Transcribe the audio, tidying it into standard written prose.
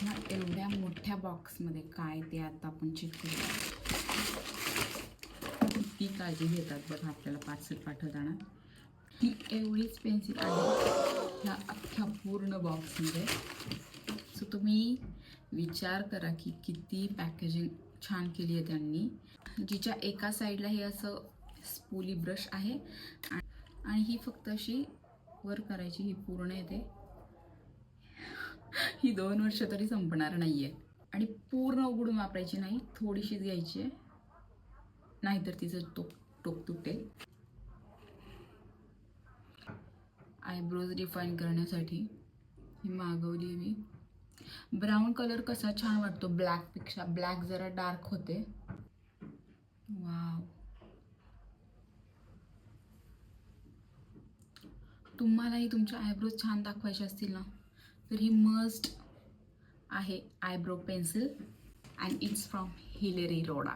ह्या एवढ्या मोठ्या बॉक्समध्ये काय ते आता आपण चेक करूया. किती काळजी घेतात बघा आपल्याला पार्सल पाठवताना. ही एवढीच पेन्सिल आहे ह्या अख्ख्या पूर्ण बॉक्समध्ये. सो तुम्ही विचार करा की किती पॅकेजिंग छान केली आहे त्यांनी. जिच्या एका साईडला हे असं स्पूली ब्रश आहे आणि ही फक्त अशी वर करायची, ही पूर्ण येते. ही 2 वर्ष तरी संपणार नाही आहे. आणि पूर्ण उघडून वापरायची नाही, थोडीशीच घ्यायची आहे, नाहीतर तिचं टोक तुटेल. आयब्रोज डिफाईन करण्यासाठी ही मागवली मी. ब्राऊन कलर कसा छान वाटतो ब्लॅकपेक्षा. ब्लॅक जरा डार्क होते. वाव. तुम्हालाही तुमचे आयब्रोज छान दाखवायचे असतील ना, तर ही मस्ट आहे eyebrow pencil and it's from Hillary रोडा.